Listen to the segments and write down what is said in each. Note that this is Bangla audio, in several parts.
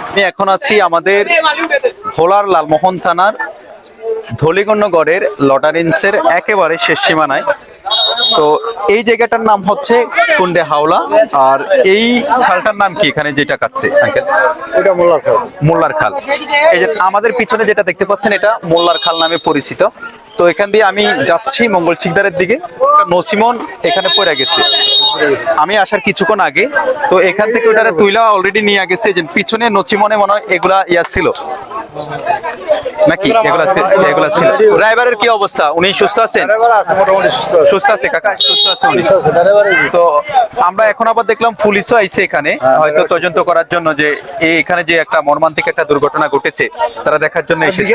আমি এখন আছি আমাদের ভোলার লালমোহন থানার ধলিগণ্যগড়ের লটারিন্সের একেবারে শেষ সীমানায়। তো এই জায়গাটার নাম হচ্ছে কুন্ডে হাওলা। আর এই খালটার নাম কি এখানে যেটা কাটছে আঙ্কেল? এটা মোল্লার খাল। মোল্লার খাল। এই যে আমাদের পিছনে যেটা দেখতে পাচ্ছেন এটা মোল্লার খাল নামে পরিচিত। তো এখান দিয়ে আমি যাচ্ছি মঙ্গল শিকদারের দিকে। নসিমন এখানে পড়ে গেছে আমি আসার কিছুক্ষণ আগে। তো এখান থেকে ওটারে তুইলা অলরেডি নিয়ে গেছে। যে পিছনে নসিমনে মনে হয় এগুলা ছিল নাকি? এগুলা ছিল। ড্রাইভারের কি অবস্থা? উনি সুস্থ আছেন? সুস্থ আছে কাকা? সুস্থ আছে উনি। তো আমরা এখন আবার দেখলাম পুলিশও আইছে এখানে হয়তো তদন্ত করার জন্য যে এখানে যে একটা মর্মান্তিক একটা দুর্ঘটনা ঘটেছে তারা দেখার জন্য এসেছে।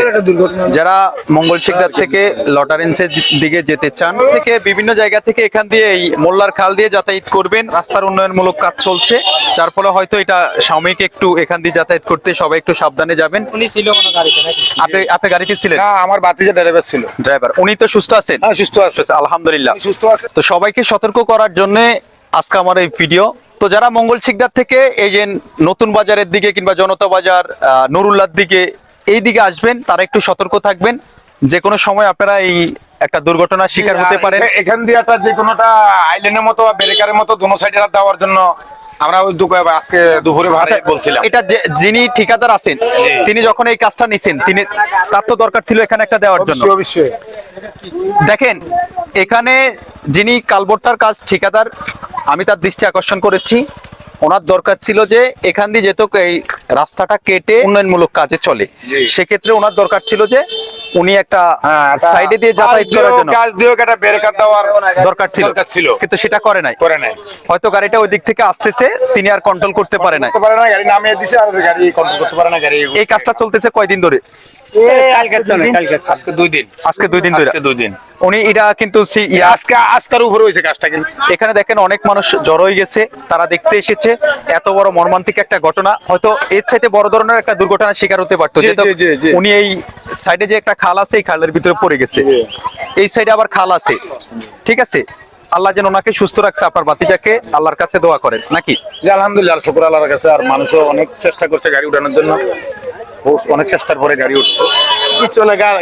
যারা মঙ্গল শিকদার থেকে লটারেন্সের দিকে যেতে চান থেকে বিভিন্ন জায়গা থেকে এখান দিয়ে এই মোল্লার খাল দিয়ে যাতায়াত করবেন। রাস্তার উন্নয়নমূলক কাজ চলছে, যার ফলে হয়তো এটা সাময়িক একটু এখান দিয়ে যাতায়াত করতে সবাই একটু সাবধানে যাবেন। উনি ছিল কোনো গাড়িতে নাকি? আপনি গাড়িতে ছিলেন? না, আমার ভাতিজা ড্রাইভার ছিল। ড্রাইভার উনি তো সুস্থ আছেন? হ্যাঁ, সুস্থ আছে আলহামদুলিল্লাহ। সুস্থ আছে। তো সবাইকে সতর্ক করার জন্য আজকে আমার এই ভিডিও। তো যারা মঙ্গল শিকদার থেকে এই যে নতুন বাজারের দিকে কিংবা জনতা বাজার নুরুল্লাহর দিকে এই দিকে আসবেন তারা একটু সতর্ক থাকবেন। যে কোনো সময় আপনারা এই একটা দুর্ঘটনার শিকার হতে পারেন। এখান দিয়ে একটা যে কোনোটা আইল্যান্ডের মতো বা ব্রেকারের মতো দোনো সাইডে দেওয়ার জন্য আমরা ওই আজকে দুপুরে বলছিলাম। এটা যিনি ঠিকাদার আছেন তিনি যখন এই কাজটা নিছেন তার তো দরকার ছিল এখানে একটা দেওয়ার জন্য। অবশ্যই। দেখেন এখানে যিনি কালবর্তার কাজ ঠিকাদার আমি তার দৃষ্টি আকর্ষণ করেছি। ওনার দরকার ছিল যে এখান দিয়ে যেহেতু এই রাস্তাটা কেটে উন্নয়নমূলক কাজে চলে সেক্ষেত্রে ওনার দরকার ছিল যে উনি একটা সাইডে দিয়ে যাতায়াত করার জন্য কাজ দিয়েও একটা ব্রেকার দেওয়ার দরকার ছিল, কিন্তু সেটা করে নাই। হয়তো গাড়িটা ওই দিক থেকে আসতেছে তিনি আর কন্ট্রোল করতে পারে না, গাড়ি নামিয়ে দিছে আর গাড়ি কন্ট্রোল করতে পারে না। গাড়ি এই কাজটা চলতেছে কয়দিন ধরে? আজকে 2 দিন। আজকে 2 দিন ধরে। 2 দিন উনি এটা কিন্তু আজকের উপরে হয়েছে কাজটা। কিন্তু এখানে দেখেন অনেক মানুষ জড়ো হয়ে গেছে, তারা দেখতে এসেছে এত বড় মর্মান্তিক একটা ঘটনা। হয়তো এর চাইতে বড় ধরনের একটা দুর্ঘটনার শিকার হতে পারতো। উনি এই সাইডে যে একটা খাল আছে এই খালের ভিতরে পড়ে গেছে, এই সাইডে আবার খাল আছে। ঠিক আছে, আল্লাহ যেন ওনাকে সুস্থ রাখছে। আপনার ভাতিজাকে আল্লাহর কাছে দোয়া করেন নাকি? আলহামদুলিল্লাহ, শুকর আল্লাহর কাছে। আর মানুষও অনেক চেষ্টা করছে গাড়ি উঠানোর জন্য, অনেক চেষ্টার পরে গাড়ি উঠছে।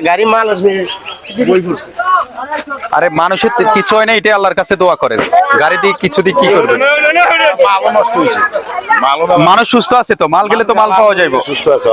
গাড়ি মাল আরে মানুষের কিছু হয় না, এটা আল্লাহর কাছে দোয়া করেন। গাড়ি দিয়ে কিছু দিয়ে কি করবেন? মালও নষ্ট হয়েছে। মানুষ সুস্থ আছে তো, মাল গেলে তো মাল পাওয়া যাবে। সুস্থ আছে।